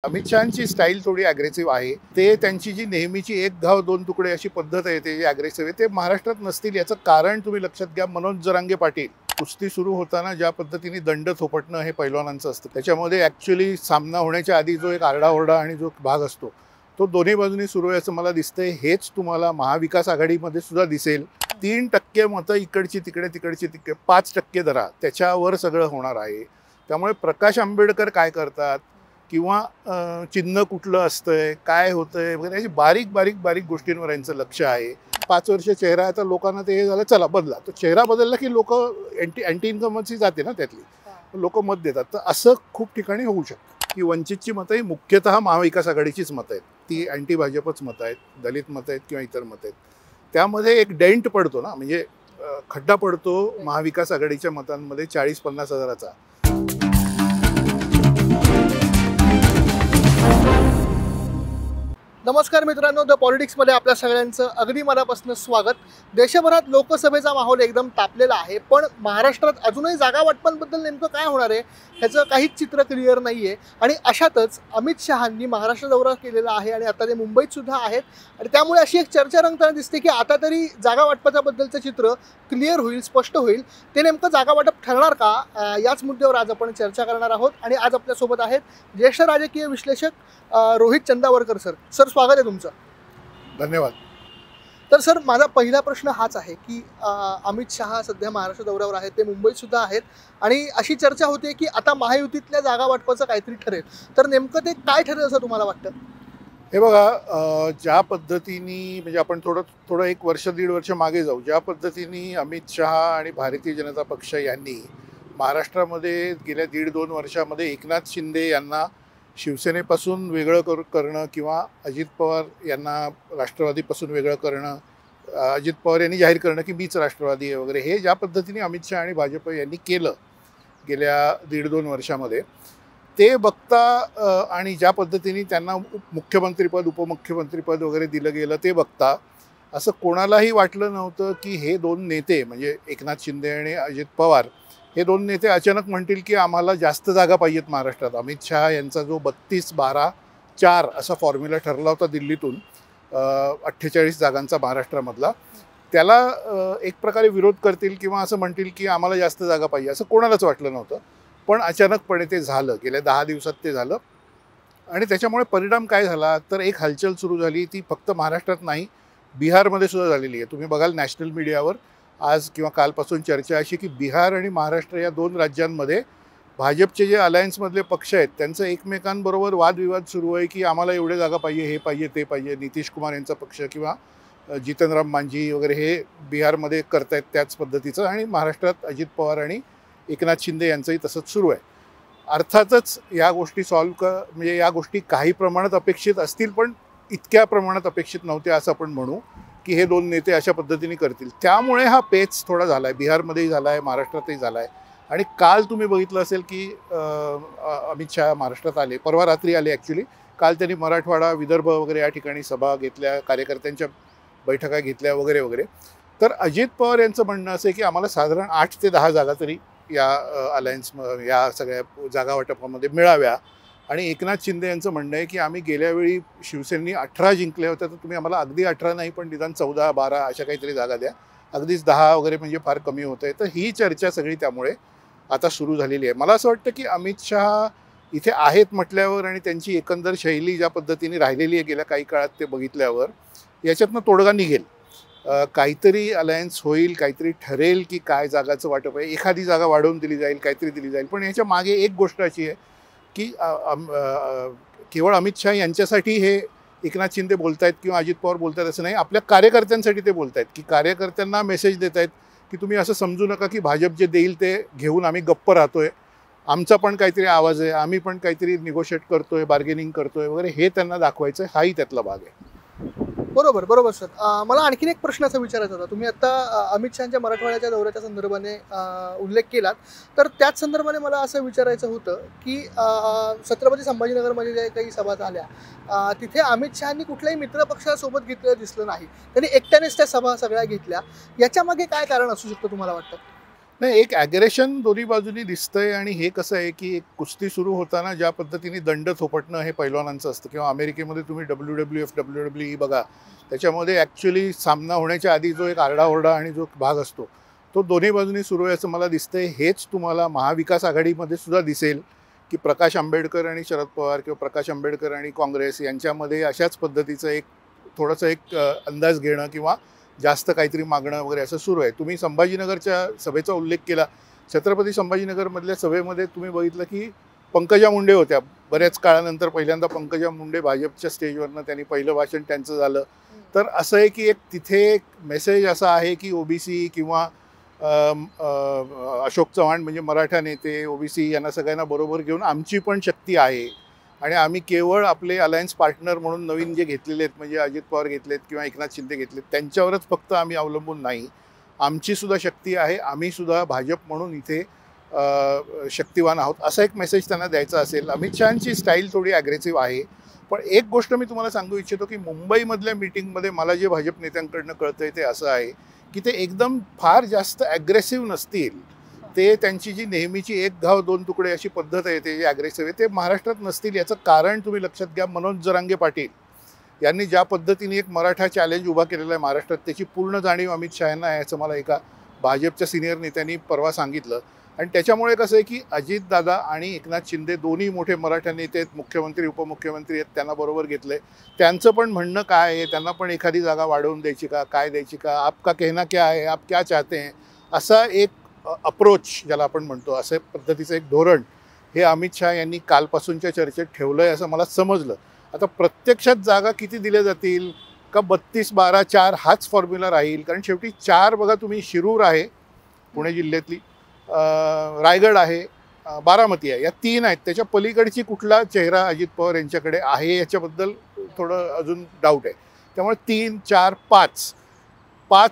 Amit शहाची style थोडी aggressive आहे. ते त्यांची जी नेहमीची एक घाव दोन तुकडे अशी पद्धत आहे, ते जे अग्रेसिव्ह आहे ते महाराष्ट्रात नसतील याचं कारण तुम्ही लक्षात घ्या. मनोज जरांगे पाटील कुस्ती सुरू होताना ज्या पद्धतीने दंड थोपटणं हे पैलवानांचं असतं, त्याच्यामध्ये ॲक्च्युली सामना होण्याच्या आधी जो एक आरडाओरडा आणि जो भाग असतो तो दोन्ही बाजूनी सुरू आहे असं मला दिसतंय. हेच तुम्हाला महाविकास आघाडीमध्ये सुद्धा दिसेल. 3% मतं इकडची तिकडे तिकडची तिकडे 5% धरा, त्याच्यावर सगळं होणार आहे. त्यामुळे प्रकाश आंबेडकर काय करतात किंवा चिन्ह कुठलं असतंय, काय होतंय वगैरे अशी बारीक बारीक बारीक गोष्टींवर यांचं लक्ष आहे. 5 वर्ष चेहरा आहे तर लोकांना ते हे झालं, चला बदला. तो चेहरा बदलला की लोक अँटी इन्कमची जाते ना त्यातली, लोक मत देतात. तर असं खूप ठिकाणी होऊ शकतं की वंचितची मतं ही मुख्यतः महाविकास आघाडीचीच मतं आहेत, ती अँटी भाजपच मतं आहेत, दलित मतं आहेत किंवा इतर मतं आहेत. त्यामध्ये एक डेंट पडतो ना, म्हणजे खड्डा पडतो महाविकास आघाडीच्या मतांमध्ये 40-50 हजाराचा. नमस्कार मित्रांनो, द पॉलिटिक्समध्ये आपल्या सगळ्यांचं अगदी मनापासून स्वागत. देशभरात लोकसभेचा माहोल एकदम तापलेला आहे, पण महाराष्ट्रात अजूनही जागा वाटपांबद्दल नेमकं काय होणार आहे ह्याचं काहीच चित्र क्लिअर नाही आहे. आणि अशातच अमित शहांनी महाराष्ट्र दौरा केलेला आहे आणि आता ते मुंबईत सुद्धा आहेत. आणि त्यामुळे अशी एक चर्चा रंगताना दिसते की आता तरी जागा वाटपाच्याबद्दलचं चित्र क्लिअर होईल, स्पष्ट होईल. ते नेमकं जागा वाटप ठरणार का, याच मुद्द्यावर आज आपण चर्चा करणार आहोत. आणि आज आपल्यासोबत आहेत ज्येष्ठ राजकीय विश्लेषक रोहित चंदावरकर सर. सर, स्वागत आहे तुमचं. धन्यवाद. तर सर, माझा पहिला प्रश्न हाच आहे की अमित शहा सध्या महाराष्ट्र दौऱ्यावर आहेत, ते मुंबईत सुद्धा आहेत आणि अशी चर्चा होते की आता महायुतीतल्या जागा वाटपाचं काहीतरी ठरेल. तर नेमकं ते काय ठरेल असं तुम्हाला वाटतं? हे बघा, ज्या पद्धतीने म्हणजे आपण थोडं 1 वर्ष 1.5 वर्ष मागे जाऊ, ज्या पद्धतीने अमित शहा आणि भारतीय जनता पक्ष यांनी महाराष्ट्रामध्ये गेल्या 1.5-2 वर्षामध्ये एकनाथ शिंदे यांना शिवसेनेपासून वेगळं करणं किंवा अजित पवार यांना राष्ट्रवादीपासून वेगळं करणं, अजित पवार यांनी जाहीर करणं की मीच राष्ट्रवादी आहे वगैरे, हे ज्या पद्धतीने अमित शहा आणि भाजप यांनी केलं गेल्या 1.5-2 वर्षामध्ये, ते बघता आणि ज्या पद्धतीने त्यांना मुख्यमंत्रीपद उपमुख्यमंत्रीपद वगैरे दिलं गेलं ते बघता असं कोणालाही वाटलं नव्हतं की हे दोन नेते म्हणजे एकनाथ शिंदे आणि अजित पवार हे दोन नेते अचानक म्हणतील की आम्हाला जास्त जागा पाहिजेत महाराष्ट्रात. अमित शहा यांचा जो 32-12-4 असा फॉर्म्युला ठरला होता दिल्लीतून 48 जागांचा महाराष्ट्रामधला, त्याला एक प्रकारे विरोध करतील किंवा असं म्हणतील की आम्हाला जास्त जागा पाहिजे, असं कोणालाच वाटलं नव्हतं. पण अचानकपणे ते झालं, गेल्या 10 दिवसात ते झालं. आणि त्याच्यामुळे परिणाम काय झाला तर एक हलचल सुरू झाली, ती फक्त महाराष्ट्रात नाही बिहारमध्ये सुद्धा झालेली आहे. तुम्ही बघाल नॅशनल मीडियावर आज किंवा कालपासून चर्चा अशी की बिहार आणि महाराष्ट्र या 2 राज्यांमध्ये भाजपचे जे अलायन्समधले पक्ष आहेत त्यांचं एकमेकांबरोबर वादविवाद सुरू आहे की आम्हाला एवढे जागा पाहिजे, हे पाहिजे, ते पाहिजे. नितीश कुमार यांचा पक्ष किंवा जितनराम मांझी वगैरे हे बिहारमध्ये करतायत त्याच पद्धतीचं, आणि महाराष्ट्रात अजित पवार आणि एकनाथ शिंदे यांचंही तसंच सुरू आहे. अर्थातच या गोष्टी म्हणजे या गोष्टी काही प्रमाणात अपेक्षित असतील, पण इतक्या प्रमाणात अपेक्षित नव्हत्या असं आपण म्हणू की हे दोन नेते अशा पद्धतीने करतील. त्यामुळे हा पेच थोडा झाला आहे, बिहारमध्येही झाला आहे, महाराष्ट्रातही झाला आहे. आणि काल तुम्ही बघितलं असेल की अमित शहा महाराष्ट्रात आले, परवा रात्री आले ॲक्च्युली. काल त्यांनी मराठवाडा, विदर्भ वगैरे या ठिकाणी सभा घेतल्या, कार्यकर्त्यांच्या बैठका घेतल्या वगैरे वगैरे. तर अजित पवार यांचं म्हणणं असं आहे की आम्हाला साधारण 8 ते 10 जागा तरी या अलायन्स या सगळ्या जागा वाटपामध्ये मिळाव्या. आणि एकनाथ शिंदे यांचं म्हणणं आहे की आम्ही गेल्या वेळी शिवसेनेनी 18 जिंकल्या होत्या, तर तुम्ही आम्हाला अगदी 18 नाही पण निदान 14-12 अशा काहीतरी जागा द्या, अगदीच 10 वगैरे म्हणजे फार कमी होत आहे. तर ही चर्चा सगळी त्यामुळे आता सुरू झालेली आहे. मला असं वाटतं की अमित शहा इथे आहेत म्हटल्यावर आणि त्यांची एकंदर शैली ज्या पद्धतीने राहिलेली आहे गेल्या काही काळात ते बघितल्यावर याच्यातनं तोडगा निघेल. काहीतरी अलायन्स होईल, काहीतरी ठरेल की काय जागाचं वाटप आहे, एखादी जागा वाढवून दिली जाईल, काहीतरी दिली जाईल. पण याच्या मागे एक गोष्ट अशी आहे की केवळ अमित शहा यांच्यासाठी हे एकनाथ शिंदे बोलत आहेत किंवा अजित पवार बोलत आहेत असं नाही, आपल्या कार्यकर्त्यांसाठी ते बोलत आहेत की कार्याकर्त्यांना मेसेज देत आहेत की तुम्ही असं समजू नका की भाजप जे देईल ते घेऊन आम्ही गप्प राहतोय, आमचा पण काहीतरी आवाज आहे, आम्ही पण काहीतरी निगोशिएट करतोय, बार्गेनिंग करतोय वगैरे, हे त्यांना दाखवायचं आहे. हाही त्यातला भाग आहे. बरोबर सर. मला आणखीन एक प्रश्न असा विचारायचा होता. तुम्ही आता अमित शहांच्या मराठवाड्याच्या दौऱ्याच्या संदर्भाने उल्लेख केलात, तर त्याच संदर्भाने मला असं विचारायचं होतं की छत्रपती संभाजीनगरमध्ये ज्या काही सभा झाल्या तिथे अमित शहांनी कुठल्याही मित्रपक्षासोबत घेतलेलं दिसलं नाही, त्यांनी एकट्यानेच त्या सभा सगळ्या घेतल्या. याच्यामागे काय कारण असू शकतं तुम्हाला वाटतं? नाही, एक ॲग्रेशन दोन्ही बाजूनी दिसतंय आणि हे कसं आहे, की एक कुस्ती सुरू होताना ज्या पद्धतीने दंड थोपटणं हे पैलवानांचं असतं किंवा अमेरिकेमध्ये तुम्ही WWF, WWE बघा, त्याच्यामध्ये ॲक्च्युअली सामना होण्याच्या आधी जो एक आरडाओरडा आणि जो भाग असतो, तो दोन्ही बाजूनी सुरू आहे असं मला दिसतंय. हेच तुम्हाला महाविकास आघाडीमध्ये सुद्धा दिसेल, की प्रकाश आंबेडकर आणि शरद पवार किंवा प्रकाश आंबेडकर आणि काँग्रेस यांच्यामध्ये अशाच पद्धतीचं एक थोडंसं एक अंदाज घेणं किंवा जास्त काहीतरी मागणं वगैरे असं सुरू आहे. तुम्ही संभाजीनगरच्या सभेचा उल्लेख केला. छत्रपती संभाजीनगरमधल्या सभेमध्ये तुम्ही बघितलं की पंकजा मुंडे होत्या. बऱ्याच काळानंतर पहिल्यांदा पंकजा मुंडे भाजपच्या स्टेजवरनं त्यांनी पहिलं भाषण त्यांचं झालं. तर असं आहे की एक तिथे एक मेसेज असा आहे की ओबीसी किंवा अशोक चव्हाण म्हणजे मराठा नेते, ओबीसी यांना सगळ्यांना बरोबर घेऊन आमची पण शक्ती आहे आणि आम्ही केवळ आपले अलायन्स पार्टनर म्हणून नवीन जे घेतलेले आहेत म्हणजे अजित पवार घेतलेत किंवा एकनाथ शिंदे घेतलेत त्यांच्यावरच फक्त आम्ही अवलंबून नाही, आमचीसुद्धा शक्ती आहे, आम्हीसुद्धा भाजप म्हणून इथे शक्तिवान आहोत असा एक मेसेज त्यांना द्यायचा असेल. अमित शहांची स्टाईल थोडी ॲग्रेसिव्ह आहे. पण एक गोष्ट मी तुम्हाला सांगू इच्छितो की मुंबईमधल्या मीटिंगमध्ये मला जे भाजप नेत्यांकडनं कळतं आहे ते असं आहे की ते एकदम फार जास्त ॲग्रेसिव्ह नसतील. ते त्यांची जी नेहमीची एक घाव दोन तुकडे अशी पद्धत आहे ते जे ॲग्रेसिव्ह आहे ते महाराष्ट्रात नसतील. याचं कारण तुम्ही लक्षात घ्या. मनोज जरांगे पाटील यांनी ज्या पद्धतीने एक मराठा चॅलेंज उभा केलेला आहे महाराष्ट्रात त्याची पूर्ण जाणीव अमित शहांना आहे असं मला एका भाजपच्या सिनियर नेत्यांनी परवा सांगितलं. आणि त्याच्यामुळे कसं आहे की अजितदादा आणि एकनाथ शिंदे दोन्ही मोठे मराठा नेते आहेत, मुख्यमंत्री उपमुख्यमंत्री आहेत, त्यांना बरोबर घेतलं आहे. त्यांचं पण म्हणणं काय आहे, त्यांना पण एखादी जागा वाढवून द्यायची का, काय द्यायची का, आपका कहना क्या है, आप क्या चाहते हैं, असा एक अप्रोच ज्याला आपण म्हणतो अशा पद्धतीचं एक धोरण हे अमित शहा यांनी कालपासूनच्या चर्चेत ठेवलं आहे असं मला समजलं. आता प्रत्यक्षात जागा किती दिल्या जातील का 32-12-4 हाच फॉर्म्युला राहील. कारण शेवटी 4 बघा तुम्ही, शिरूर आहे पुणे जिल्ह्यातली, रायगड आहे, बारामती आहे, या 3 आहेत. त्याच्या पलीकडची कुठला चेहरा अजित पवार यांच्याकडे आहे याच्याबद्दल थोडं अजून डाऊट आहे. त्यामुळे 3, 4, 5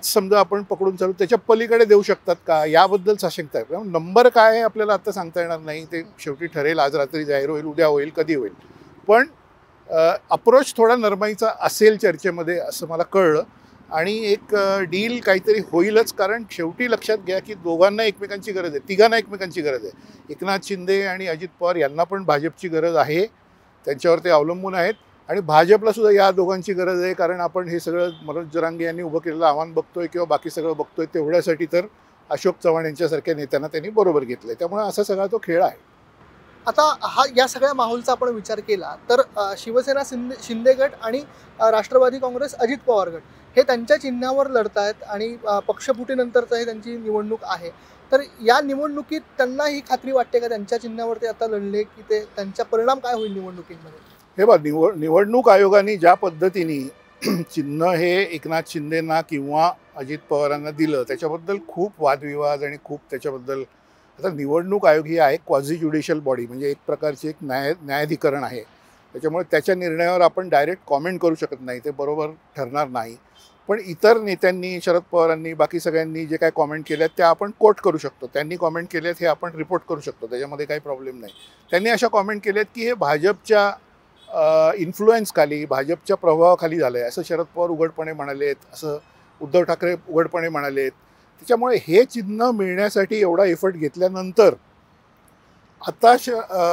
समजा आपण पकडून चालू, त्याच्या पलीकडे देऊ शकतात का याबद्दल साशंकता आहे. नंबर काय आहे आपल्याला आता सांगता येणार नाही, ते शेवटी ठरेल, आज रात्री जाहीर होईल, उद्या होईल, कधी होईल. पण अप्रोच थोडा नरमाईचा असेल चर्चेमध्ये असं मला कळलं आणि एक डील काहीतरी होईलच. कारण शेवटी लक्षात घ्या की दोघांना एकमेकांची गरज आहे, तिघांना एकमेकांची गरज आहे. एकनाथ शिंदे आणि अजित पवार यांना पण भाजपची गरज आहे, त्यांच्यावर ते अवलंबून आहेत. आणि भाजपला सुद्धा या दोघांची गरज आहे. कारण आपण हे सगळं मनोज जरांगे यांनी उभं केलेलं आव्हान बघतोय किंवा बाकी सगळं बघतोय तेवढ्यासाठी तर अशोक चव्हाण यांच्यासारख्या नेत्यांना त्यांनी बरोबर घेतलं आहे. त्यामुळे असा सगळा तो खेळ आहे. आता या सगळ्या माहोलचा आपण विचार केला तर शिवसेना शिंदे गट आणि राष्ट्रवादी काँग्रेस अजित पवार गट हे त्यांच्या चिन्हावर लढत आहेत आणि पक्षफुटीनंतरचं हे त्यांची निवडणूक आहे. तर या निवडणुकीत त्यांना ही खात्री वाटते का त्यांच्या चिन्हावर ते आता लढले की ते त्यांचा परिणाम काय होईल निवडणुकीमध्ये? हे बघ, निवडणूक आयोगाने ज्या पद्धतीने चिन्ह हे एकनाथ शिंदेंना किंवा अजित पवारांना दिलं त्याच्याबद्दल खूप वादविवाद आणि खूप त्याच्याबद्दल. आता निवडणूक आयोग ही आहे क्वाझी ज्युडिशियल बॉडी, म्हणजे एक प्रकारची एक न्यायाधिकरण आहे. त्याच्यामुळे त्याच्या निर्णयावर आपण डायरेक्ट कॉमेंट करू शकत नाही, ते बरोबर ठरणार नाही. पण इतर नेत्यांनी, शरद पवारांनी, बाकी सगळ्यांनी जे काय कॉमेंट केल्यात त्या आपण कोट करू शकतो. त्यांनी कॉमेंट केल्यात हे आपण रिपोर्ट करू शकतो, त्याच्यामध्ये काही प्रॉब्लेम नाही. त्यांनी अशा कॉमेंट केल्यात की हे भाजपच्या इन्फ्लुएन्सखाली, भाजपच्या प्रभावाखाली झालं आहे असं शरद पवार उघडपणे म्हणालेत, असं उद्धव ठाकरे उघडपणे म्हणालेत. त्याच्यामुळे हे चिन्ह मिळण्यासाठी एवढा एफर्ट घेतल्यानंतर आता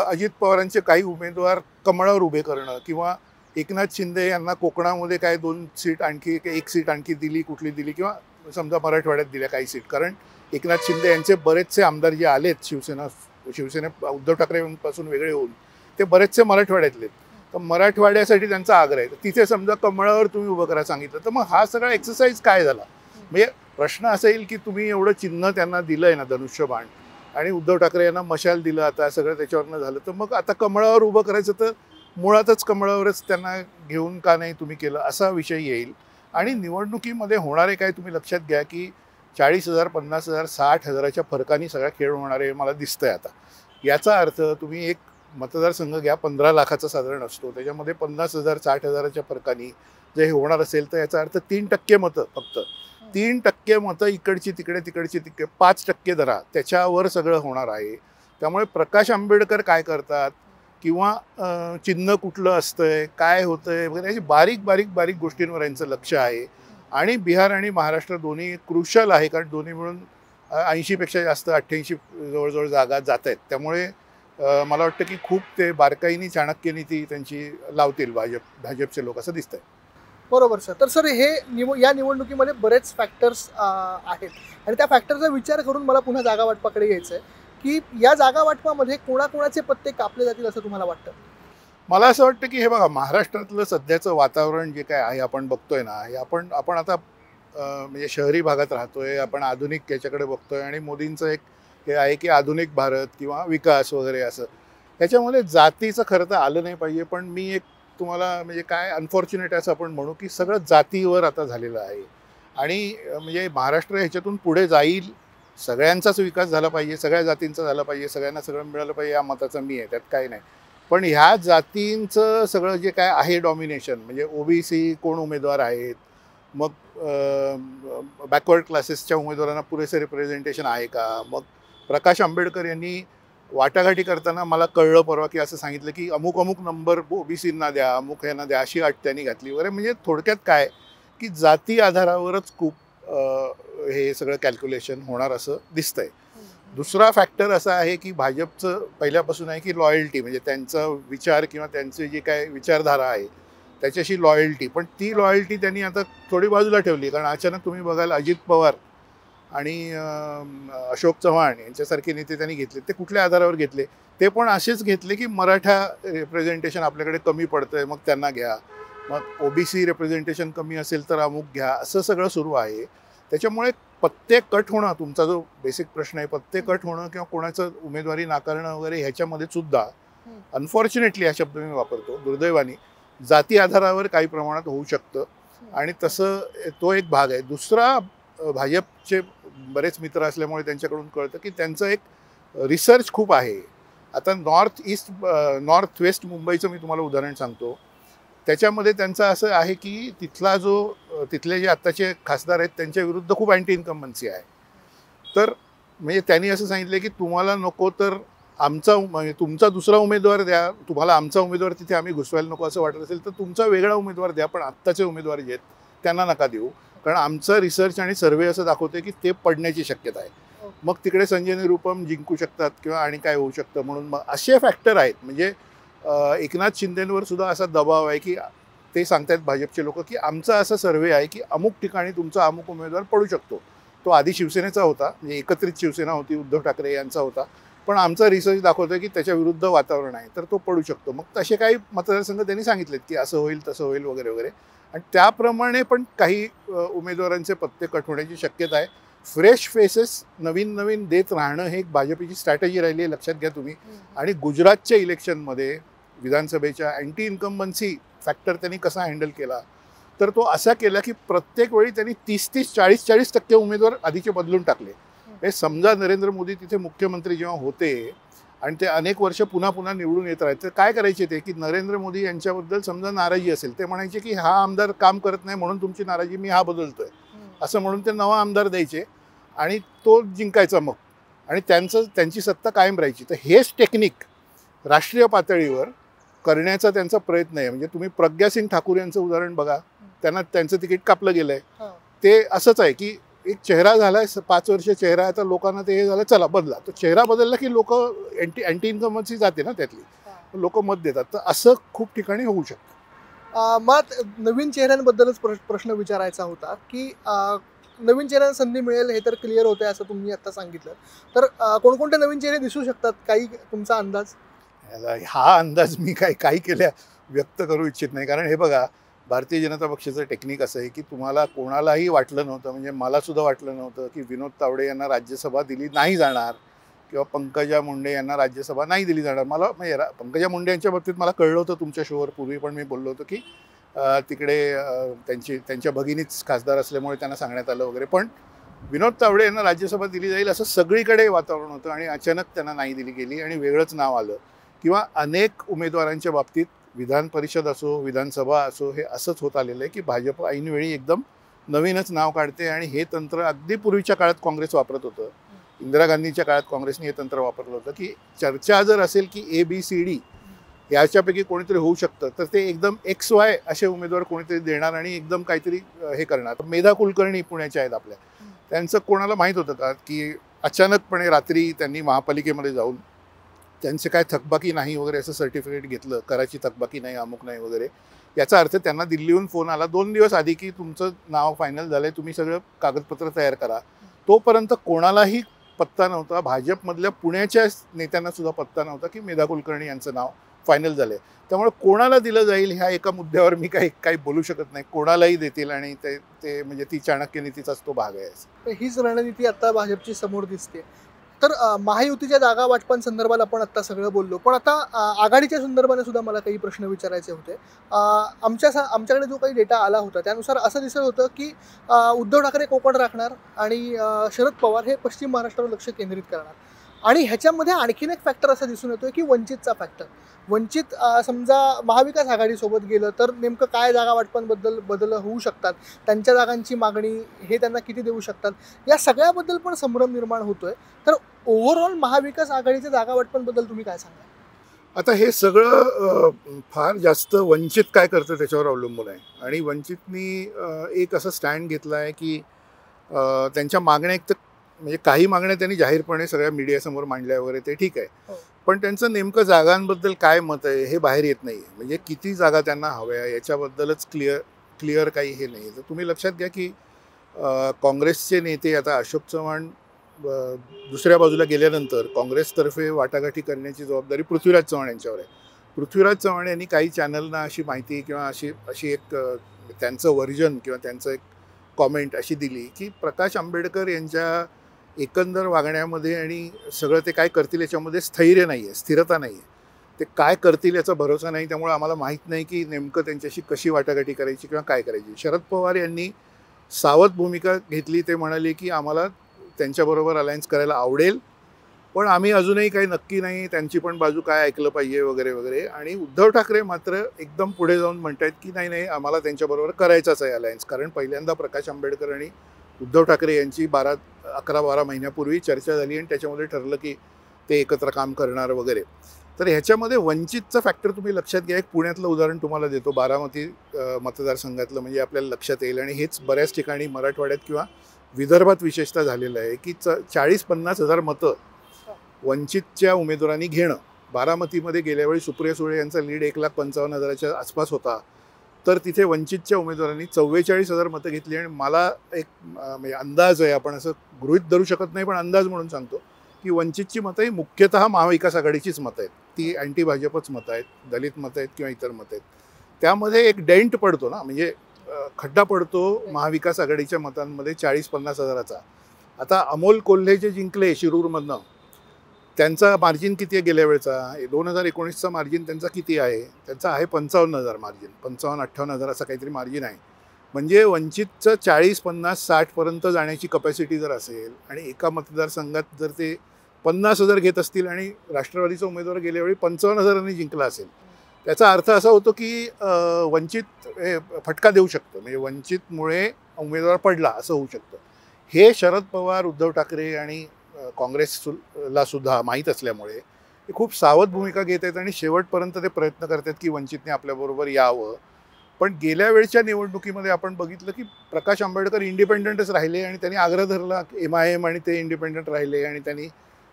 अजित पवारांचे काही उमेदवार कमळावर उभे करणं किंवा एकनाथ शिंदे यांना कोकणामध्ये काय 2 सीट आणखी, 1 सीट आणखी दिली, कुठली दिली, किंवा समजा मराठवाड्यात दिल्या काही सीट. कारण एकनाथ शिंदे यांचे बरेचसे आमदार जे आलेत शिवसेने उद्धव ठाकरेंपासून वेगळे होऊन ते बरेचसे मराठवाड्यातले, तर मराठवाड्यासाठी त्यांचा आग्रह आहे. तर तिथे समजा कमळावर तुम्ही उभं करा सांगितलं तर मग हा सगळा एक्सरसाइज काय झाला. म्हणजे प्रश्न असा येईल की तुम्ही एवढं चिन्ह त्यांना दिलं आहे ना, धनुष्यबाण, आणि उद्धव ठाकरे यांना मशाल दिलं, आता सगळं त्याच्यावरनं झालं, तर मग आता कमळावर उभं करायचं तर मुळातच कमळावरच त्यांना घेऊन का नाही तुम्ही केलं असा विषय येईल. आणि निवडणुकीमध्ये होणारे काय तुम्ही लक्षात घ्या की 40,000, 50,000, 60,000च्या फरकाने सगळा खेळ होणारे मला दिसतंय आता. याचा अर्थ तुम्ही एक मतदारसंघ घ्या, 15 लाखाचा साधारण असतो, त्याच्यामध्ये 50,000, 60,000च्या फरकाने जर हे होणार असेल तर याचा अर्थ 3% मतं, फक्त 3% मतं इकडची तिकडे, तिकडची तिकडे, 5% धरा, त्याच्यावर सगळं होणार आहे. त्यामुळे प्रकाश आंबेडकर काय करतात किंवा चिन्ह कुठलं असतंय, काय होतंय वगैरे, अशी बारीक बारीक बारीक गोष्टींवर यांचं लक्ष आहे. आणि बिहार आणि महाराष्ट्र दोन्ही क्रुशल आहे, कारण दोन्ही मिळून 80पेक्षा जास्त 88 जवळजवळ जागा जात आहेत. त्यामुळे मला वाटतं की खूप ते बारकाईने चाणक्य नीती त्यांची लावतील भाजपचे लोक असं दिसतंय. बरोबर सर. तर सर हे या निवडणुकीमध्ये बरेच फॅक्टर्स आहेत आणि त्या फॅक्टरचा विचार करून मला पुन्हा जागा वाटपाकडे यायचं आहे की या जागा वाटपामध्ये कोणाकोणाचे पत्ते कापले जातील असं तुम्हाला वाटतं? मला असं वाटतं की हे बघा, महाराष्ट्रातलं सध्याचं वातावरण जे काय आहे आपण बघतोय ना, हे आपण आता म्हणजे शहरी भागात राहतोय, आपण आधुनिक याच्याकडे बघतोय आणि मोदींचं एक हे आहे की आधुनिक भारत किंवा विकास वगैरे असं. ह्याच्यामध्ये जातीचं खरं तर आलं नाही पाहिजे, पण मी एक तुम्हाला म्हणजे काय अनफॉर्च्युनेट असं आपण म्हणू की सगळं जातीवर आता झालेलं आहे. आणि म्हणजे महाराष्ट्र ह्याच्यातून पुढे जाईल, सगळ्यांचाच विकास झाला पाहिजे, सगळ्या जातींचा झाला पाहिजे, सगळ्यांना सगळं मिळालं पाहिजे या मताचा मी आहे, त्यात काही नाही. पण ह्या जातींचं सगळं जे काय आहे डॉमिनेशन, म्हणजे ओबीसी कोण उमेदवार आहेत, मग बॅकवर्ड क्लासेसच्या उमेदवारांना पुरेसे रिप्रेझेंटेशन आहे का, मग प्रकाश आंबेडकर यांनी वाटाघाटी करताना मला कळलं परवा की असं सांगितलं की अमुक अमुक नंबर ओबीसींना द्या, अमुक ह्यांना द्या, अशी अट त्यांनी घातली वगैरे. म्हणजे थोडक्यात काय की जाती आधारावरच खूप हे सगळं कॅल्क्युलेशन होणार असं दिसतंय. दुसरा फॅक्टर असा आहे की भाजपचं पहिल्यापासून आहे की लॉयल्टी, म्हणजे त्यांचा विचार किंवा त्यांची जी काय विचारधारा आहे त्याच्याशी लॉयल्टी. पण ती लॉयल्टी त्यांनी आता थोडी बाजूला ठेवली, कारण अचानक तुम्ही बघाल अजित पवार आणि अशोक चव्हाण यांच्यासारखे नेते त्यांनी घेतले. ते कुठल्या आधारावर घेतले? ते पण असेच घेतले की मराठा रिप्रेझेंटेशन आपल्याकडे कमी पडतं आहे, मग त्यांना घ्या, मग ओबीसी रिप्रेझेंटेशन कमी असेल तर अमुक घ्या, असं सगळं सुरू आहे. त्याच्यामुळे पत्ते कट होणं, तुमचा जो बेसिक प्रश्न आहे, पत्ते कट होणं किंवा कोणाचं उमेदवारी नाकारणं वगैरे ह्याच्यामध्ये सुद्धा अनफॉर्च्युनेटली हा शब्द मी वापरतो, दुर्दैवाने जाती आधारावर काही प्रमाणात होऊ शकतं. आणि तसं तो एक भाग आहे. दुसरा, भाजपचे बरेच मित्र असल्यामुळे त्यांच्याकडून कळतं की त्यांचं एक रिसर्च खूप आहे. आता नॉर्थ वेस्ट मुंबईचं मी तुम्हाला उदाहरण सांगतो. त्याच्यामध्ये त्यांचं असं आहे की तिथले जे आत्ताचे खासदार आहेत त्यांच्या विरुद्ध खूप अँटी इन्कम्बन्सी आहे. तर म्हणजे त्यांनी असं सांगितलं की तुम्हाला नको तर म्हणजे तुमचा दुसरा उमेदवार द्या, तुम्हाला आमचा उमेदवार तिथे आम्ही घुसवायला नको असं वाटत असेल तर तुमचा वेगळा उमेदवार द्या, पण आत्ताचे उमेदवार जे आहेत त्यांना नका देऊ, कारण आमचा रिसर्च आणि सर्वे असं दाखवते की ते पडण्याची शक्यता आहे. मग तिकडे संजय निरुपम जिंकू शकतात किंवा आणि काय होऊ शकतं. म्हणून मग असे फॅक्टर आहेत. म्हणजे एकनाथ शिंदेंवर सुद्धा असा दबाव आहे की ते सांगतायत भाजपचे लोक की आमचा असा सर्वे आहे की अमुक ठिकाणी तुमचा अमुक उमेदवार पडू शकतो. तो आधी शिवसेनेचा होता, म्हणजे एकत्रित शिवसेना होती, उद्धव ठाकरे यांचा होता, पण आमचा रिसर्च दाखवतोय की त्याच्या विरुद्ध वातावरण आहे, तर तो पडू शकतो. मग तसे काही मतदारसंघ त्यांनी सांगितलेत की असं होईल तसं होईल वगैरे वगैरे. आणि त्याप्रमाणे पण काही उमेदवारांचे पत्ते कट होण्याची शक्यता आहे. फ्रेश फेसेस नवीन नवीन देत राहणं हे एक भाजपची स्ट्रॅटेजी राहिली आहे, लक्षात घ्या तुम्ही. आणि गुजरातच्या इलेक्शनमध्ये विधानसभेच्या अँटी इन्कम्बन्सी फॅक्टर त्यांनी कसा हँडल केला, तर तो असा केला की प्रत्येक वेळी त्यांनी 30-30, 40-40% उमेदवार आधीचे बदलून टाकले. हे समजा नरेंद्र मोदी तिथे मुख्यमंत्री जेव्हा होते आणि ते अनेक वर्ष पुन्हा पुन्हा निवडून येत राहते, तर काय करायचे ते की नरेंद्र मोदी यांच्याबद्दल समजा नाराजी असेल, ते म्हणायचे की हा आमदार काम करत नाही म्हणून तुमची नाराजी, मी हा बदलतोय असं म्हणून ते नवा आमदार द्यायचे आणि तो जिंकायचा मग, आणि त्यांची सत्ता कायम राहायची. तर हेच टेक्निक राष्ट्रीय पातळीवर करण्याचा त्यांचा प्रयत्न आहे. म्हणजे तुम्ही प्रज्ञा सिंग ठाकूर यांचं उदाहरण बघा, त्यांना त्यांचं तिकीट कापलं गेलं आहे. ते असंच आहे की एक चेहरा झाला आहे, 5 वर्ष चेहरा आहे, तर लोकांना ते हे झालं, चला बदला. तो चेहरा बदलला की लोक अँटी इन्कम्बन्सी जाते ना त्यातली, लोक मत देतात. तर असं खूप ठिकाणी होऊ शकतं. मग नवीन चेहऱ्यांबद्दलच प्रश्न विचारायचा होता की नवीन चेहऱ्यांना संधी मिळेल हे तर क्लिअर होतं असं तुम्ही आता सांगितलं. तर कोणकोणते नवीन चेहरे दिसू शकतात, काही तुमचा अंदाज? हा अंदाज मी काही केल्या व्यक्त करू इच्छित नाही. कारण हे बघा, भारतीय जनता पक्षाचं टेक्निक असं आहे की तुम्हाला कोणालाही वाटलं नव्हतं, म्हणजे मला सुद्धा वाटलं नव्हतं की विनोद तावडे यांना राज्यसभा दिली नाही जाणार किंवा पंकजा मुंडे यांना राज्यसभा नाही दिली जाणार. मला म्हणजे पंकजा मुंडे यांच्या बाबतीत मला कळलं होतं, तुमच्या शोवर पूर्वी पण मी बोललो होतो की तिकडे त्यांच्या भगिनीच खासदार असल्यामुळे त्यांना सांगण्यात आलं वगैरे. पण विनोद तावडे यांना राज्यसभा दिली जाईल असं सगळीकडे वातावरण होतं आणि अचानक त्यांना नाही दिली गेली आणि वेगळंच नाव आलं. किंवा अनेक उमेदवारांच्या बाबतीत विधान परिषद असो, विधानसभा असो, हे असंच होत आलेलं आहे की भाजप ऐनवेळी एकदम नवीनच नाव काढते. आणि हे तंत्र अगदी पूर्वीच्या काळात काँग्रेस वापरत होतं, इंदिरा गांधीच्या काळात काँग्रेसने हे तंत्र वापरलं होतं की चर्चा जर असेल की ABCD याच्यापैकी कोणीतरी होऊ शकतं, तर ते एकदम XY असे उमेदवार कोणीतरी देणार आणि एकदम काहीतरी हे करणार. मेधा कुलकर्णी पुण्याच्या आहेत आपल्या, त्यांचं कोणाला माहीत होतं का की अचानकपणे रात्री त्यांनी महापालिकेमध्ये जाऊन त्यांचे काय थकबाकी नाही वगैरे असं सर्टिफिकेट घेतलं, कराची थकबाकी नाही, अमुक नाही वगैरे. याचा अर्थ त्यांना दिल्लीहून फोन आला 2 दिवस आधी की तुमचं नाव फायनल झालं आहे, तुम्ही सगळं कागदपत्र तयार करा. तोपर्यंत कोणालाही पत्ता नव्हता, भाजपमधल्या पुण्याच्या नेत्यांनासुद्धा पत्ता नव्हता की मेधा कुलकर्णी यांचं नाव फायनल झालं आहे. त्यामुळे कोणाला दिलं जाईल ह्या एका मुद्द्यावर मी काही बोलू शकत नाही. कोणालाही देतील आणि ते ते म्हणजे ती चाणक्य नीतीचाच तो भाग आहे. तर हीच रणनीती आता भाजपची समोर दिसते. तर महायुतीच्या जागा वाटपांसंदर्भात आपण आता सगळं बोललो. पण आता आघाडीच्या संदर्भाने सुद्धा मला काही प्रश्न विचारायचे होते. आमच्याकडे जो काही डेटा आला होता त्यानुसार असं दिसत होतं की उद्धव ठाकरे कोकण राखणार आणि शरद पवार हे पश्चिम महाराष्ट्रावर लक्ष केंद्रित करणार. आणि ह्याच्यामध्ये आणखीन एक फॅक्टर असा दिसून येतोय की वंचितचा फॅक्टर. वंचित समजा महाविकास आघाडीसोबत गेलं तर नेमकं काय जागा वाटपांबद्दल बदल होऊ शकतात, त्यांच्या जागांची मागणी हे त्यांना किती देऊ शकतात, या सगळ्याबद्दल पण संभ्रम निर्माण होतोय. तर ओव्हरऑल महाविकास आघाडीच्या जागा वाटपांबद्दल तुम्ही काय सांगाल? आता हे सगळं फार जास्त वंचित काय करतं त्याच्यावर अवलंबून आहे. आणि वंचितनी एक असं स्टँड घेतला आहे की त्यांच्या मागण्या एक तर म्हणजे काही मागण्या त्यांनी जाहीरपणे सगळ्या मीडियासमोर मांडल्या वगैरे ते ठीक आहे. हो. पण त्यांचं नेमकं जागांबद्दल काय मत आहे हे बाहेर येत नाही. म्हणजे किती जागा त्यांना हव्या याच्याबद्दलच क्लिअर काही हे नाही. तर तुम्ही लक्षात घ्या की काँग्रेसचे नेते आता अशोक चव्हाण दुसऱ्या बाजूला गेल्यानंतर काँग्रेसतर्फे वाटाघाटी करण्याची जबाबदारी पृथ्वीराज चव्हाण यांच्यावर आहे. पृथ्वीराज चव्हाण यांनी काही चॅनलना अशी माहिती किंवा अशी एक त्यांचं वर्जन किंवा त्यांचं एक कॉमेंट अशी दिली की प्रकाश आंबेडकर यांच्या एकंदर वागण्यामध्ये आणि सगळं ते काय करतील याच्यामध्ये स्थैर्य नाही आहे, स्थिरता नाही आहे. ते काय करतील याचा भरोसा नाही. त्यामुळे आम्हाला माहीत नाही की नेमकं त्यांच्याशी कशी वाटाघाटी करायची किंवा काय करायची. शरद पवार यांनी सावध भूमिका घेतली. ते म्हणाले की आम्हाला त्यांच्याबरोबर अलायन्स करायला आवडेल, पण आम्ही अजूनही काही नक्की नाही, त्यांची पण बाजू काय ऐकलं पाहिजे वगैरे वगैरे. आणि उद्धव ठाकरे मात्र एकदम पुढे जाऊन म्हणत आहेत की नाही आम्हाला त्यांच्याबरोबर करायचाच आहे अलायन्स. कारण पहिल्यांदा प्रकाश आंबेडकर आणि उद्धव ठाकरे यांची 11-12 महिन्यापूर्वी चर्चा झाली आणि त्याच्यामध्ये ठरलं की ते एकत्र काम करणार वगैरे. तर ह्याच्यामध्ये वंचितचा फॅक्टर तुम्ही लक्षात घ्या. एक पुण्यातलं उदाहरण तुम्हाला देतो, बारामती मतदारसंघातलं, म्हणजे आपल्याला लक्षात येईल. आणि हेच बऱ्याच ठिकाणी मराठवाड्यात किंवा विदर्भात विशेषतः झालेलं आहे की 40-50 हजार मतं वंचितच्या उमेदवारांनी घेणं. बारामतीमध्ये गेल्यावेळी सुप्रिया सुळे यांचा लीड 1,55,000च्या आसपास होता. तर तिथे वंचितच्या उमेदवारांनी 44,000 मतं घेतली. आणि मला एक म्हणजे अंदाज आहे, आपण असं गृहीत धरू शकत नाही पण अंदाज म्हणून सांगतो की वंचितची मतं ही मुख्यतः महाविकास आघाडीचीच मतं आहेत. ती अँटी भाजपच मतं आहेत, दलित मतं आहेत किंवा इतर मतं आहेत. त्यामध्ये एक डेंट पडतो ना, म्हणजे खड्डा पडतो महाविकास आघाडीच्या मतांमध्ये 40-50 हजाराचा. आता अमोल कोल्हे जे जिंकले शिरूरमधनं, त्यांचा मार्जिन किती आहे गेल्या वेळचा? 2019चा मार्जिन त्यांचा किती आहे? त्यांचा आहे 55,000 मार्जिन, 55-58 हजार असं काहीतरी मार्जिन आहे. म्हणजे वंचितचं 40-50-60पर्यंत जाण्याची कपॅसिटी जर असेल आणि एका मतदारसंघात जर ते 50,000 घेत असतील आणि राष्ट्रवादीचा उमेदवार गेल्या वेळी 55,000 जिंकला असेल, त्याचा अर्थ असा होतो की वंचित हे फटका देऊ शकतं. म्हणजे वंचितमुळे उमेदवार पडला असं होऊ शकतं. हे शरद पवार, उद्धव ठाकरे आणि काँग्रेसला सुद्धा माहीत असल्यामुळे ते खूप सावध भूमिका घेत आहेत आणि शेवटपर्यंत ते प्रयत्न करतात की वंचितने आपल्याबरोबर यावं. पण गेल्या वेळच्या निवडणुकीमध्ये आपण बघितलं की प्रकाश आंबेडकर इंडिपेंडंटच राहिले आणि त्यांनी आग्रह धरला MIM आणि ते इंडिपेंडंट राहिले आणि त्यांनी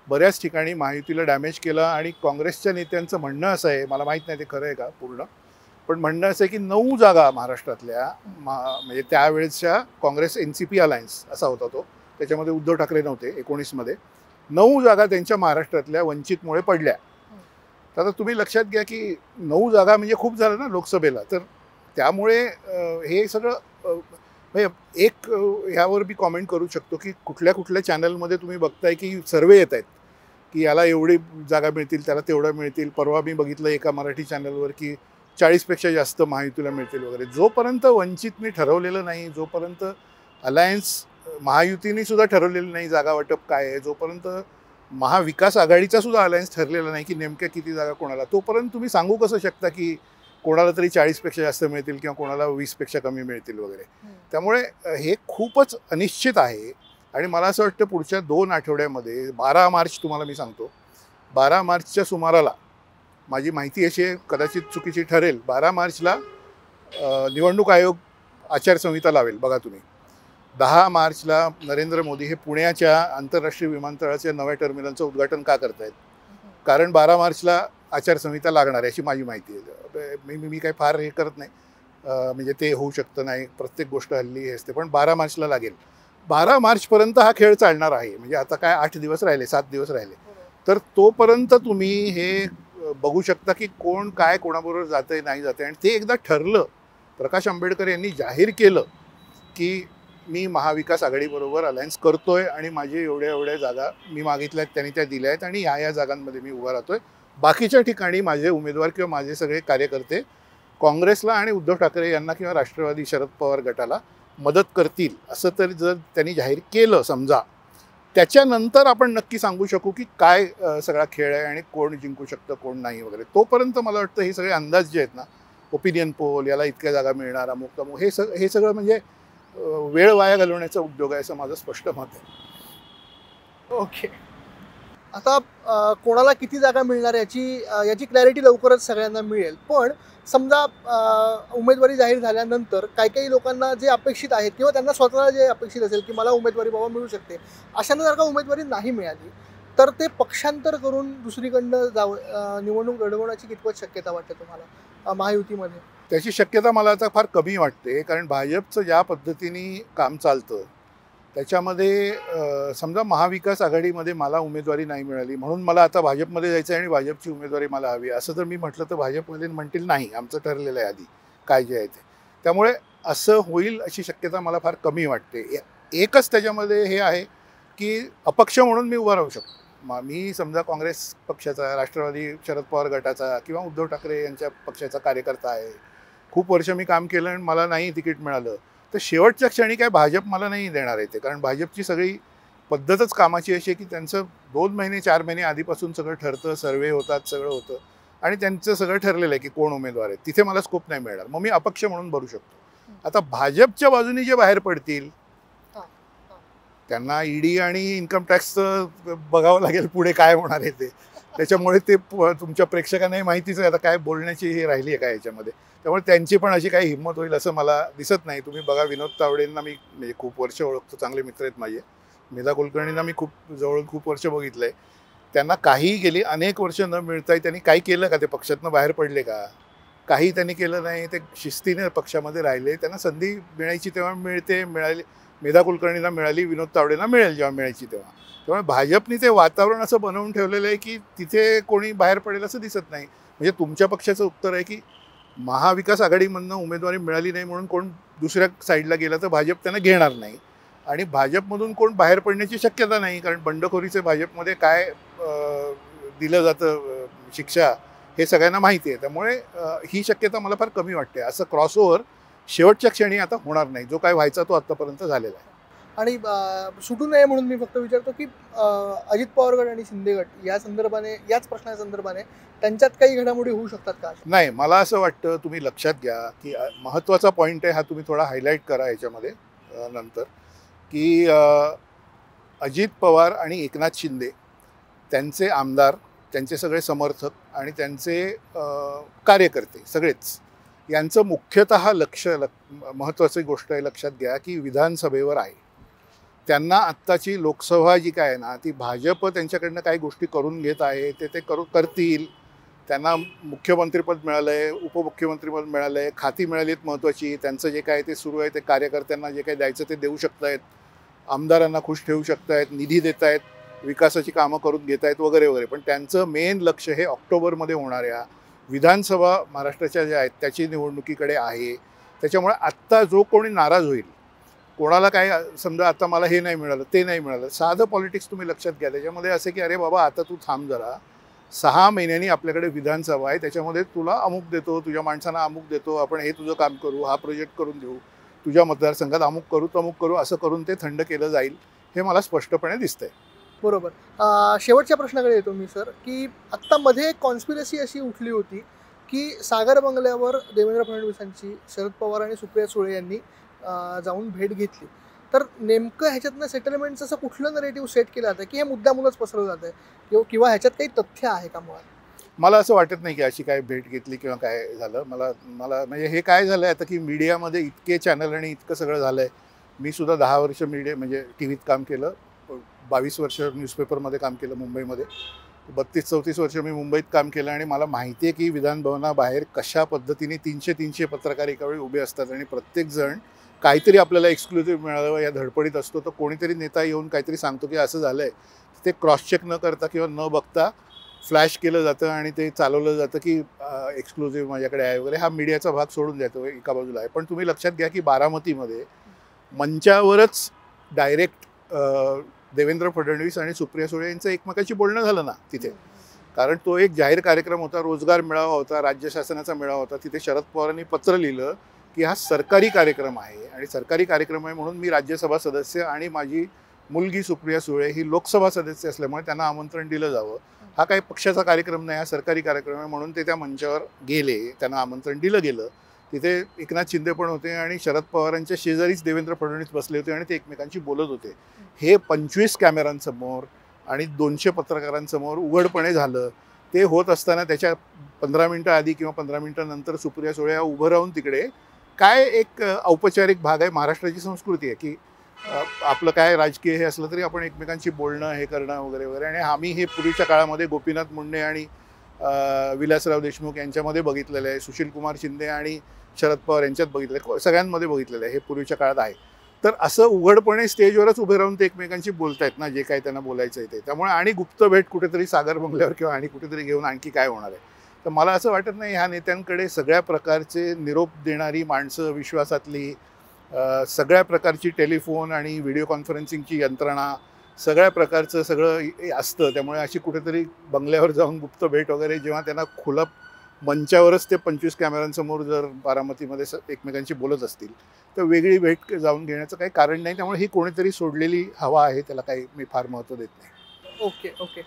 बऱ्याच ठिकाणी महायुतीला डॅमेज केला. आणि काँग्रेसच्या नेत्यांचं म्हणणं असं आहे, मला माहीत नाही ते खरं आहे का पूर्ण, पण म्हणणं असं आहे की 9 जागा महाराष्ट्रातल्या म्हणजे त्यावेळेसच्या काँग्रेस NCP अलायन्स असा होता तो, त्याच्यामध्ये उद्धव ठाकरे नव्हते 19मध्ये, 9 जागा त्यांच्या महाराष्ट्रातल्या वंचितमुळे पडल्या. तर आता तुम्ही लक्षात घ्या की 9 जागा म्हणजे खूप झालं ना लोकसभेला. तर त्यामुळे हे सगळं म्हणजे एक ह्यावर मी कॉमेंट करू शकतो की कुठल्या चॅनलमध्ये तुम्ही बघताय की सर्वे येत आहेत की याला एवढी जागा मिळतील, त्याला तेवढ्या मिळतील. परवा मी बघितलं एका मराठी चॅनलवर की 40पेक्षा जास्त महायुतीला मिळतील वगैरे. जोपर्यंत वंचितने ठरवलेलं नाही, जोपर्यंत अलायन्स महायुतीने सुद्धा ठरवलेलं नाही जागा वाटप काय आहे, जोपर्यंत महाविकास आघाडीचा सुद्धा अलायन्स ठरलेला नाही की नेमक्या किती जागा कोणाला, तोपर्यंत तुम्ही सांगू कसं शकता की कोणाला तरी 40पेक्षा जास्त मिळतील किंवा कोणाला 20पेक्षा कमी मिळतील वगैरे. त्यामुळे हे खूपच अनिश्चित आहे. आणि मला असं वाटतं पुढच्या 2 आठवड्यामध्ये 12 मार्च तुम्हाला मी सांगतो, 12 मार्चच्या सुमाराला, माझी माहिती अशी आहे, कदाचित चुकीची ठरेल, 12 मार्चला निवडणूक आयोग आचारसंहिता लावेल. बघा तुम्ही, 10 मार्चला नरेंद्र मोदी हे पुण्याच्या आंतरराष्ट्रीय विमानतळाच्या नव्या टर्मिनलचं उद्घाटन का करतायत? कारण 12 मार्चला आचारसंहिता लागणार याची माझी माहिती आहे. मी काही फार हे करत नाही, म्हणजे ते होऊ शकतं नाही, प्रत्येक गोष्ट हल्ली हे असते, पण 12 मार्चला लागेल. 12 मार्चपर्यंत हा खेळ चालणार आहे. म्हणजे आता काय 8 दिवस राहिले, 7 दिवस राहिले, तर तोपर्यंत तुम्ही हे बघू शकता की कोण काय कोणाबरोबर जातंय नाही जातंय. आणि ते एकदा ठरलं, प्रकाश आंबेडकर यांनी जाहीर केलं की मी महाविकास आघाडीबरोबर अलायन्स करतोय आणि माझे एवढ्या एवढ्या जागा मी मागितल्यात, त्यांनी त्या दिल्या आहेत आणि या जागांमध्ये मी उभा राहतोय. बाकीच्या ठिकाणी माझे उमेदवार किंवा माझे सगळे कार्यकर्ते काँग्रेसला आणि उद्धव ठाकरे यांना किंवा राष्ट्रवादी शरद पवार गटाला मदत करतील, असं तर जर त्यांनी जाहीर केलं समजा, त्याच्यानंतर आपण नक्की सांगू शकू की काय सगळा खेळ आहे आणि कोण जिंकू शकतं कोण नाही वगैरे. तोपर्यंत मला वाटतं हे सगळे अंदाज जे आहेत ना, ओपिनियन पोल, याला इतक्या जागा मिळणार, अमुक तमुक, हे सगळं म्हणजे वेळ वाया घालवण्याचा उद्योग आहे असं माझं स्पष्ट मत आहे. ओके. आता कोणाला किती जागा मिळणार याची क्लॅरिटी लवकरच सगळ्यांना मिळेल. पण समजा उमेदवारी जाहीर झाल्यानंतर काही लोकांना जे अपेक्षित आहेत किंवा त्यांना स्वतःला जे अपेक्षित असेल की मला उमेदवारी बाबा मिळू शकते, अशांना जर का उमेदवारी नाही मिळाली तर ते पक्षांतर करून दुसरीकडनं निवडणूक लढवण्याची कितपत शक्यता वाटते तुम्हाला महायुतीमध्ये? त्याची शक्यता मला आता फार कमी वाटते, कारण भाजपचं ज्या पद्धतीने काम चालतं त्याच्यामध्ये समजा महाविकास आघाडीमध्ये मला उमेदवारी नाही मिळाली म्हणून मला आता भाजपमध्ये जायचं आहे आणि भाजपची उमेदवारी मला हवी असं जर मी म्हटलं तर भाजपमध्ये म्हणतील नाही, आमचं ठरलेलं आहे आधी काय जे आहे ते. त्यामुळे असं होईल अशी शक्यता मला फार कमी वाटते. एकच त्याच्यामध्ये हे आहे की अपक्ष म्हणून मी उभा राहू शकतो. मी समजा काँग्रेस पक्षाचा, राष्ट्रवादी शरद पवार गटाचा किंवा उद्धव ठाकरे यांच्या पक्षाचा कार्यकर्ता आहे, खूप वर्ष मी काम केलं आणि मला नाही तिकीट मिळालं, तर शेवटच्या क्षणी काय भाजप मला नाही देणार आहे ते. कारण भाजपची सगळी पद्धतच कामाची अशी आहे की त्यांचं 2 महिने 4 महिने आधीपासून सगळं ठरतं, सर्वे होतात, सगळं होतं आणि त्यांचं सगळं ठरलेलं आहे की कोण उमेदवार आहे. तिथे मला स्कोप नाही मिळणार, मग मी अपक्ष म्हणून भरू शकतो. आता भाजपच्या बाजूने जे बाहेर पडतील त्यांना ईडी आणि इन्कम टॅक्सचं बघावं लागेल पुढे काय होणार आहे ते. त्याच्यामुळे ते तुमच्या प्रेक्षकांनाही माहितीच आहे आता काय बोलण्याची हे राहिली आहे काय याच्यामध्ये. त्यामुळे त्यांची पण अशी काही हिंमत होईल असं मला दिसत नाही. तुम्ही बघा, विनोद तावडेंना मी म्हणजे खूप वर्ष ओळखतो, चांगले मित्र आहेत माझे. मेधा कुलकर्णींना मी खूप जवळून खूप वर्ष बघितलं आहे. त्यांना काही गेली अनेक वर्ष न मिळताय त्यांनी काही केलं का? ते पक्षातनं बाहेर पडले का? काही त्यांनी केलं नाही. ते शिस्तीने पक्षामध्ये राहिले. त्यांना संधी मिळायची तेव्हा मिळाली. मेधा कुलकर्णींना मिळाली, विनोद तावडेंना मिळेल जेव्हा मिळायची तेव्हा. त्यामुळे भाजपने ते वातावरण असं बनवून ठेवलेलं आहे की तिथे कोणी बाहेर पडेल असं दिसत नाही. म्हणजे तुमच्या पक्षाचं उत्तर आहे की महाविकास आघाडीमधनं उमेदवारी मिळाली नाही म्हणून कोण दुसऱ्या साईडला गेला तर भाजप त्यांना घेणार नाही आणि भाजपमधून कोण बाहेर पडण्याची शक्यता नाही. कारण बंडखोरीचे भाजपमध्ये काय दिलं जातं शिक्षा हे सगळ्यांना माहिती आहे. त्यामुळे ही शक्यता मला फार कमी वाटते. असं क्रॉसओव्हर शेवटच्या क्षणी आता होणार नाही. जो काय व्हायचा तो आत्तापर्यंत झालेला आहे. आणि सुटू नये म्हणून मी फक्त विचारतो की अजित पवार गट आणि शिंदे गट या संदर्भाने, याच प्रश्नाच्या संदर्भाने त्यांच्यात काही घडामोडी होऊ शकतात का? नाही, मला असं वाटतं तुम्ही लक्षात घ्या की महत्त्वाचा पॉईंट आहे हा, तुम्ही थोडा हायलाईट करा याच्यामध्ये नंतर, की अजित पवार आणि एकनाथ शिंदे त्यांचे आमदार, त्यांचे सगळे समर्थक आणि त्यांचे कार्यकर्ते सगळेच यांचं मुख्यतः महत्त्वाची गोष्ट आहे लक्षात घ्या की विधानसभेवर आहे. त्यांना आत्ताची लोकसभा जी काय आहे ना ती भाजप त्यांच्याकडनं काही गोष्टी करून घेत आहे, ते करतील. त्यांना मुख्यमंत्रीपद मिळालं आहे, उपमुख्यमंत्रीपद मिळालं आहे, खाती मिळाली आहेत महत्त्वाची. त्यांचं जे काय ते सुरू आहे ते कार्यकर्त्यांना जे काही द्यायचं ते देऊ शकत आहेत, आमदारांना खुश ठेवू शकत आहेत, निधी देत आहेत, विकासाची कामं करून घेत आहेत वगैरे वगैरे. पण त्यांचं मेन लक्ष हे ऑक्टोबरमध्ये होणाऱ्या विधानसभा महाराष्ट्राच्या ज्या आहेत त्याची निवडणुकीकडे आहे. त्याच्यामुळे आत्ता जो कोणी नाराज होईल, कोणाला काय समजा आता मला हे नाही मिळालं ते नाही मिळालं, साधं पॉलिटिक्स तुम्ही लक्षात घ्या. त्याच्यामध्ये असे की अरे बाबा आता तू थांब जरा, 6 महिन्यांनी आपल्याकडे विधानसभा आहे, त्याच्यामध्ये तुला अमुक देतो, तुझ्या माणसांना अमुक देतो, आपण हे तुझं काम करू, हा प्रोजेक्ट करून देऊ, तुझ्या मतदारसंघात अमुक करू तमुक करू, असं करून ते थंड केलं जाईल हे मला स्पष्टपणे दिसतंय. बरोबर. शेवटच्या प्रश्नाकडे येतो मी सर, की आत्ता मध्ये एक कॉन्स्पिरसी अशी उठली होती की सागर बंगल्यावर देवेंद्र फडणवीसांची शरद पवार आणि सुप्रिया सुळे यांनी जाऊन भेट घेतली. तर नेमकं ह्याच्यातनं सेटलमेंटचं असं कुठलं नरेटिव्ह सेट केलं जातं की हे मुद्दामूलच पसरवलं जातं आहे किंवा ह्याच्यात काही तथ्य आहे का मुळात? मला असं वाटत नाही की अशी काय भेट घेतली किंवा काय झालं. मला म्हणजे हे काय झालं आहे आता की मीडियामध्ये इतके चॅनल आणि इतकं सगळं झालं आहे मी सुद्धा 10 वर्ष मीडिया म्हणजे टी व्हीत काम केलं, 22 वर्ष न्यूजपेपरमध्ये काम केलं मुंबईमध्ये, 32-34 वर्ष मी मुंबईत काम केलं आणि मला माहिती आहे की विधानभवनाबाहेर कशा पद्धतीने 300 पत्रकार एकावेळी उभे असतात आणि प्रत्येकजण काहीतरी आपल्याला एक्सक्लुझिव्ह मिळालं या धडपडीत असतो. तर कोणीतरी नेता येऊन काहीतरी सांगतो की असं झालं आहे, ते क्रॉस चेक न करता किंवा न बघता फ्लॅश केलं जातं आणि ते चालवलं जातं की एक्सक्लुझिव्ह माझ्याकडे आहे वगैरे. हा मीडियाचा भाग सोडून द्यातो एका बाजूला आहे. पण तुम्ही लक्षात घ्या की बारामतीमध्ये मंचावरच डायरेक्ट देवेंद्र फडणवीस आणि सुप्रिया सुळे यांचं एकमेकांशी बोलणं झालं ना तिथे. कारण तो एक जाहीर कार्यक्रम होता, रोजगार मेळावा होता, राज्य शासनाचा मेळावा होता. तिथे शरद पवारांनी पत्र लिहिलं की हा सरकारी कार्यक्रम आहे आणि सरकारी कार्यक्रम आहे म्हणून मी राज्यसभा सदस्य आणि माझी मुलगी सुप्रिया सुळे ही लोकसभा सदस्य असल्यामुळे त्यांना आमंत्रण दिलं जावं. हा काही पक्षाचा कार्यक्रम नाही, हा सरकारी कार्यक्रम आहे म्हणून ते त्या मंचावर गेले, त्यांना आमंत्रण दिलं गेलं. तिथे एकनाथ शिंदे पण होते आणि शरद पवारांच्या शेजारीच देवेंद्र फडणवीस बसले होते आणि ते एकमेकांशी बोलत होते. हे 25 कॅमेरांसमोर आणि 200 पत्रकारांसमोर उघडपणे झालं. ते होत असताना त्याच्या 15 मिनटं आधी किंवा 15 मिनटानंतर सुप्रिया सुळे उभं राहून तिकडे काय एक औपचारिक भाग आहे, महाराष्ट्राची संस्कृती आहे की आपलं काय राजकीय हे असलं तरी आपण एकमेकांशी बोलणं हे करणं वगैरे वगैरे. आणि आम्ही हे पूर्वीच्या काळामध्ये गोपीनाथ मुंडे आणि विलासराव देशमुख यांच्यामध्ये बघितलेलं आहे, सुशीलकुमार शिंदे आणि शरद पवार यांच्यात बघितलं आहे, सगळ्यांमध्ये बघितलेलं आहे, हे पूर्वीच्या काळात आहे. तर असं उघडपणे स्टेजवरच उभे राहून ते एकमेकांशी बोलतायत ना जे काही त्यांना बोलायचं आहे ते. त्यामुळे आणि गुप्त भेट कुठेतरी सागर बंगल्यावर किंवा आणि कुठेतरी घेऊन आणखी काय होणार आहे. तर मला असं वाटत नाही ह्या नेत्यांकडे सगळ्या प्रकारचे निरोप देणारी माणसं, विश्वासातली सगळ्या प्रकारची टेलिफोन आणि व्हिडिओ कॉन्फरन्सिंगची यंत्रणा, सगळ्या प्रकारचं सगळं असतं. त्यामुळे अशी कुठेतरी बंगल्यावर जाऊन गुप्त भेट वगैरे जेव्हा त्यांना खुलं मंचावरच ते 25 कॅमेऱ्यांसमोर जर बारामतीमध्ये एकमेकांशी बोलत असतील तर वेगळी भेट जाऊन घेण्याचं काही कारण नाही. त्यामुळे ही कोणीतरी सोडलेली हवा आहे, त्याला काही मी फार महत्त्व देत नाही. ओके ओके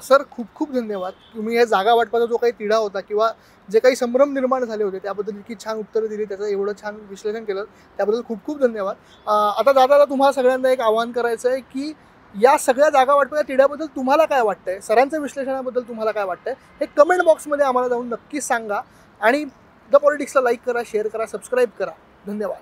सर, खूप खूप धन्यवाद. तुम्ही या जागा वाटपाचा जो काही तिढा होता किंवा जे काही संभ्रम निर्माण झाले होते त्याबद्दल इतकी छान उत्तरं दिली, त्याचं एवढं छान विश्लेषण केलं त्याबद्दल खूप खूप धन्यवाद. आता दादाला तुम्हाला सगळ्यांना एक आवाहन करायचं आहे की या सगळ्या जागा वाटपाच्या तिढ्याबद्दल तुम्हाला काय वाटतंय, सरांच्या विश्लेषणाबद्दल तुम्हाला काय वाटतंय हे कमेंट बॉक्समध्ये आम्हाला जाऊन नक्की सांगा. आणि द पॉलिटिक्सला लाईक करा, शेअर करा, सबस्क्राईब करा. धन्यवाद.